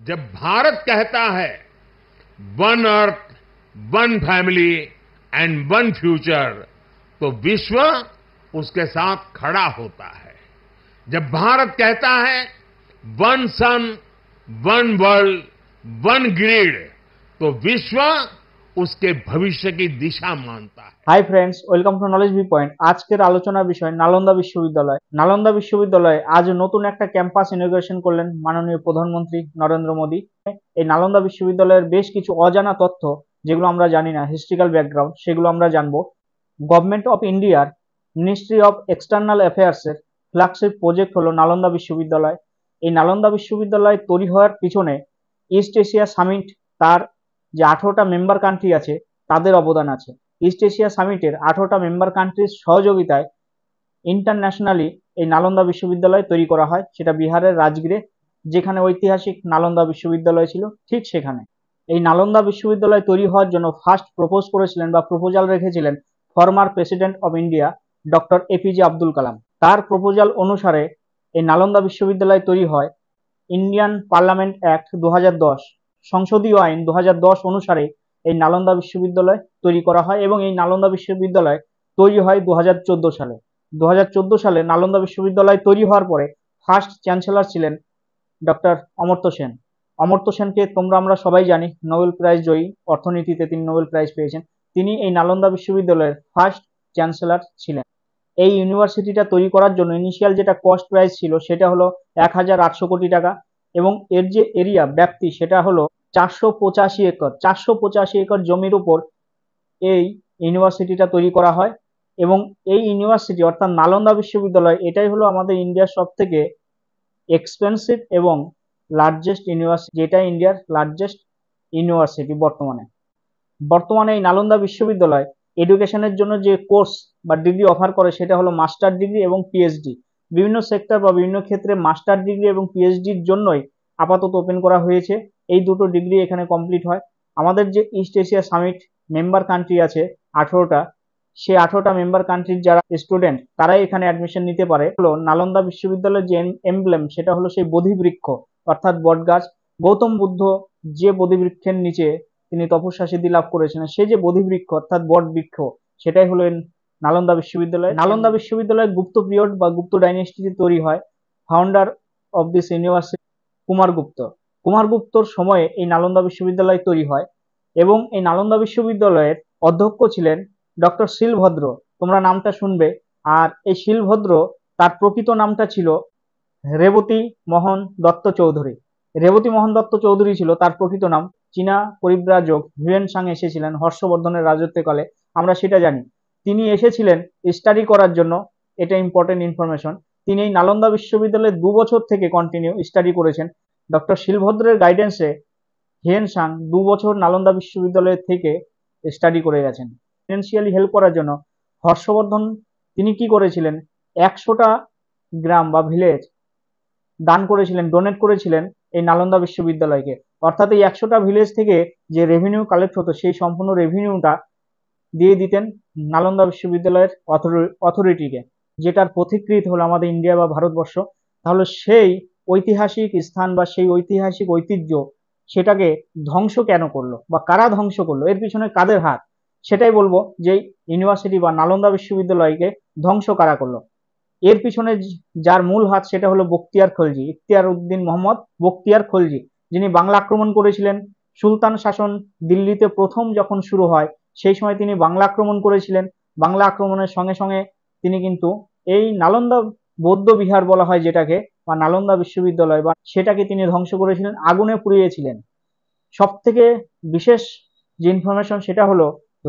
जब भारत कहता है one earth, one family and one future, तो विश्व उसके साथ खड़ा होता है। जब भारत कहता है one sun, one world, one grid, तो विश्व उसके भविष्य की दिशा मानता है। Hi friends, welcome to knowledge view point. আজকের আলোচনার বিষয় নালন্দা বিশ্ববিদ্যালয়। নালন্দা বিশ্ববিদ্যালয়ে আজ নতুন একটা ক্যাম্পাস ইনগ্রেশন করলেন মাননীয় প্রধানমন্ত্রী নরেন্দ্র মোদী। এই নালন্দা বিশ্ববিদ্যালয়ের বেশ কিছু অজানা তথ্য যেগুলো আমরা জানি না, হিস্ট্রিক্যাল ব্যাকগ্রাউন্ড, সেগুলো আমরা জানবো। গভর্নমেন্ট অফ ইন্ডিয়ার মিনিস্ট্রি অফ এক্সটার্নাল অ্যাফেয়ার্সের ফ্ল্যাগশিপ প্রজেক্ট হলো নালন্দা বিশ্ববিদ্যালয়। এই নালন্দা বিশ্ববিদ্যালয় তৈরি হওয়ার পিছনে ইস্ট এশিয়া সামিট, তার যে 18টা মেম্বার কান্ট্রি আছে তাদের অবদান আছে। ইস্ট এশিয়া সামিটের 18টা মেম্বার কান্ট্রির সহযোগিতায় ইন্টারন্যাশনালি এই নালন্দা বিশ্ববিদ্যালয় তৈরি করা হয়, সেটা বিহারের রাজগীরে, যেখানে ঐতিহাসিক নালন্দা বিশ্ববিদ্যালয় ছিল ঠিক সেখানে। এই নালন্দা বিশ্ববিদ্যালয় তৈরি হওয়ার জন্য ফার্স্ট প্রপোজ করেছিলেন বা প্রপোজাল রেখেছিলেন former president of India doctor APJ Abdul Kalam. তার প্রপোজাল অনুসারে এই নালন্দা বিশ্ববিদ্যালয় তৈরি হয়। ইন্ডিয়ান পার্লামেন্ট অ্যাক্ট 2010, সংসদীয় আইন 2010 অনুসারে এই নালন্দা বিশ্ববিদ্যালয় তৈরি করা হয় এবং এই নালন্দা বিশ্ববিদ্যালয় তৈরি হয় 2014 সালে। 2014 সালে নালন্দা বিশ্ববিদ্যালয় তৈরি হওয়ার পরে ফার্স্ট চ্যান্সেলর ছিলেন ডক্টর অমর্ত্য সেন। অমর্ত্য সেনকে আমরা সবাই জানি, নোবেল প্রাইজ জয়ী, অর্থনীতিতে তিনি নোবেল প্রাইজ পেয়েছেন। তিনি এই নালন্দা বিশ্ববিদ্যালয়ের ফার্স্ট চ্যান্সেলর ছিলেন। এই ইউনিভার্সিটিটা তৈরি করার জন্য ইনিশিয়াল যেটা কস্ট প্রাইস ছিল সেটা হলো 1800 কোটি টাকা এবং এর যে এরিয়া ব্যাপ্তি সেটা হলো 485 একর। 485 একর জমির উপর এই ইউনিভার্সিটিটা তৈরি করা হয় এবং এই ইউনিভার্সিটি অর্থাৎ নালন্দা বিশ্ববিদ্যালয়, এটাই হলো আমাদের ইন্ডিয়ার সব থেকে এক্সপেন্সিভ এবং লার্জেস্ট ইউনিভার্সিটি, যেটা ইন্ডিয়ার লার্জেস্ট ইউনিভার্সিটি বর্তমানে এই নালন্দা বিশ্ববিদ্যালয় এডুকেশনের জন্য যে কোর্স বা ডিগ্রি অফার করে সেটা হলো মাস্টার ডিগ্রি এবং পিএইচডি। বিভিন্ন সেক্টর বা বিভিন্ন ক্ষেত্রে মাস্টার ডিগ্রি এবং পিএইচডির জন্যই আপাতত ওপেন করা হয়েছে। এই দুটো ডিগ্রি এখানে কমপ্লিট হয়। আমাদের যে east Asia summit member country আছে 18টা, সেই 18টা মেম্বার কান্ট্রির যারা স্টুডেন্ট তারাই এখানে অ্যাডমিশন নিতে পারে। হলো নালন্দা বিশ্ববিদ্যালয়ের যে এমব্লেম সেটা হলো সেই বোধিবৃক্ষ অর্থাৎ বটগাছ। গৌতম বুদ্ধ যে বোধিবৃক্ষের নিচে তিনি তপস্যা সিদ্ধি লাভ করেছিলেন, সেই যে বোধিবৃক্ষ অর্থাৎ বট বৃক্ষ, সেটাই হলো নালন্দা বিশ্ববিদ্যালয়। নালন্দা বিশ্ববিদ্যালয় গুপ্ত পিরিয়ড বা গুপ্ত ডাইনেস্টিতে তৈরি হয়। ফাউন্ডার অফ দিস ইউনিভার্সিটি কুমারগুপ্তর সময়ে এই নালন্দা বিশ্ববিদ্যালয় তৈরি হয় এবং এই নালন্দা বিশ্ববিদ্যালয়ের অধ্যক্ষ ছিলেন ডক্টর শিলভদ্র। তোমরা নামটা শুনবে। আর এই শিলভদ্র, তার প্রকৃত নামটা ছিল রেবতী মোহন দত্ত চৌধুরী। রেবতী মোহন দত্ত চৌধুরী ছিল তার প্রকৃত নাম। চীনা পরিব্রাজক হিউয়েন সাং এসেছিলেন হর্ষবর্ধনের রাজত্বকালে, আমরা সেটা জানি। তিনি এসেছিলেন স্টাডি করার জন্য, এটা ইম্পর্টেন্ট ইনফরমেশন। তিনি এই নালন্দা বিশ্ববিদ্যালয়ে 2 বছর থেকে কন্টিনিউ স্টাডি করেছেন। ডক্টর শিলভদ্রের গাইডেন্সে হিউয়েন সাং 2 বছর নালন্দা বিশ্ববিদ্যালয় থেকে স্টাডি করে গেছেন। ফিনান্সিয়ালি হেল্প করার জন্য হর্ষবর্ধন তিনি কি করেছিলেন, 100টা গ্রাম বা ভিলেজ দান করেছিলেন, ডোনেট করেছিলেন এই নালন্দা বিশ্ববিদ্যালয়কে। অর্থাৎ এই 100টা ভিলেজ থেকে যে রেভিনিউ কালেক্ট হতো সেই সম্পূর্ণ রেভিনিউটা দিয়ে দিতেন নালন্দা বিশ্ববিদ্যালয়ের অথরিটিকে, যেটার পথিকৃৎ হলো আমাদের ইন্ডিয়া বা ভারতবর্ষ। তাহলে সেই ঐতিহাসিক স্থান বা সেই ঐতিহাসিক ঐতিহ্য, সেটাকে ধ্বংস কেন করলো বা কারা ধ্বংস করলো, এর পিছনে কাদের হাত, সেটাই বলবো। যে ইউনিভার্সিটি বা নালন্দা বিশ্ববিদ্যালয়কে ধ্বংস কারা করলো, এর পিছনে যার মূল হাত সেটা হলো বখতিয়ার খলজি, ইখতিয়ার উদ্দিন মোহাম্মদ বখতিয়ার খলজি, যিনি বাংলা আক্রমণ করেছিলেন। সুলতান শাসন দিল্লিতে প্রথম যখন শুরু হয় সেই সময় তিনি বাংলা আক্রমণ করেছিলেন। বাংলা আক্রমণের সঙ্গে সঙ্গে তিনি কিন্তু এই নালন্দা বৌদ্ধ বিহার বলা হয় যেটাকে, বা নালন্দা বিশ্ববিদ্যালয়, বা সেটাকে তিনি ধ্বংস করেছিলেন, আগুনে পুড়িয়েছিলেন। সব থেকে বিশেষ যে ইনফরমেশন সেটা হলো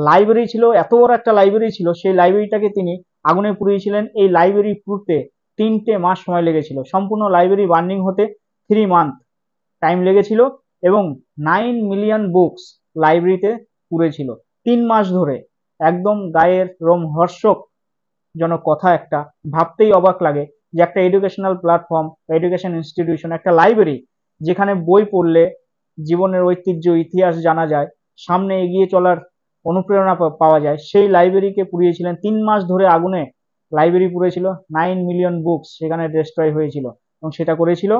লাইব্রেরি ছিল, এত বড় একটা লাইব্রেরি ছিল, সেই লাইব্রেরিটাকে তিনি আগুনে পুড়িয়েছিলেন। এই লাইব্রেরি পুড়তে 3টে মাস সময় লেগেছিল। সম্পূর্ণ লাইব্রেরি বার্নিং হতে 3 মান্থ টাইম লেগেছিল এবং 9 মিলিয়ন বুকস লাইব্রেরিতে পুড়েছিল 3 মাস ধরে। একদম গায়ের রোমহর্ষক জনক কথা, একটা ভাবতেই অবাক লাগে যে একটা এডুকেশনাল প্ল্যাটফর্ম, এডুকেশন ইনস্টিটিউশন, একটা লাইব্রেরি যেখানে বই পড়লে জীবনের ঐতিহ্য ইতিহাস জানা যায়, সামনে এগিয়ে চলার অনুপ্রেরণা পাওয়া যায়, সেই লাইব্রেরিকে পুড়িয়েছিলেন। 3 মাস ধরে আগুনে লাইব্রেরি পুড়েছিল, 9 মিলিয়ন বুকস সেখানে ডিস্ট্রয় হয়েছিল এবং সেটা করেছিল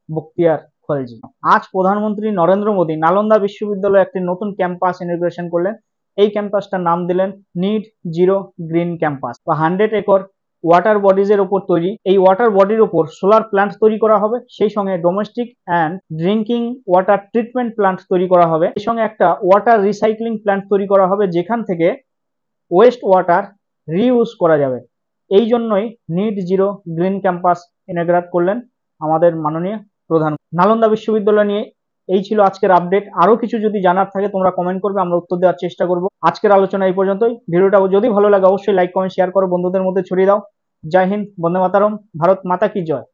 বখতিয়ার কলেজে। আজ প্রধানমন্ত্রী নরেন্দ্র মোদী নালন্দা বিশ্ববিদ্যালয়ে একটি নতুন ক্যাম্পাস ইনগ্রেশন করলেন। এই ক্যাম্পাসটার নাম দিলেন নিট জিরো গ্রিন ক্যাম্পাস বা 100 একর ওয়াটার বডিজ এর উপর তৈরি। এই ওয়াটার বডির উপর সোলার প্ল্যান্ট তৈরি করা হবে, সেই সঙ্গে domestic and drinking water treatment plant তৈরি করা হবে, সেই সঙ্গে একটা ওয়াটার রিসাইক্লিং প্ল্যান্ট তৈরি করা হবে যেখান থেকে ওয়েস্ট ওয়াটার রিইউজ করা যাবে। এই জন্যই নিট জিরো গ্রিন ক্যাম্পাস ইনগ্রেট করলেন আমাদের মাননীয় প্রধান। নালন্দা বিশ্ববিদ্যালয় নিয়ে এই ছিল আজকের আপডেট। আরো কিছু যদি জানার থাকে তোমরা কমেন্ট করবে, আমরা উত্তর দেওয়ার চেষ্টা করব। আজকের আলোচনা এই পর্যন্তই। ভিডিওটা যদি ভালো লাগে অবশ্যই লাইক কমেন্ট শেয়ার করো, বন্ধুদের মধ্যে ছড়িয়ে দাও। জয় হিন্দ, বন্দে মাতরম, ভারত মাতা কি জয়।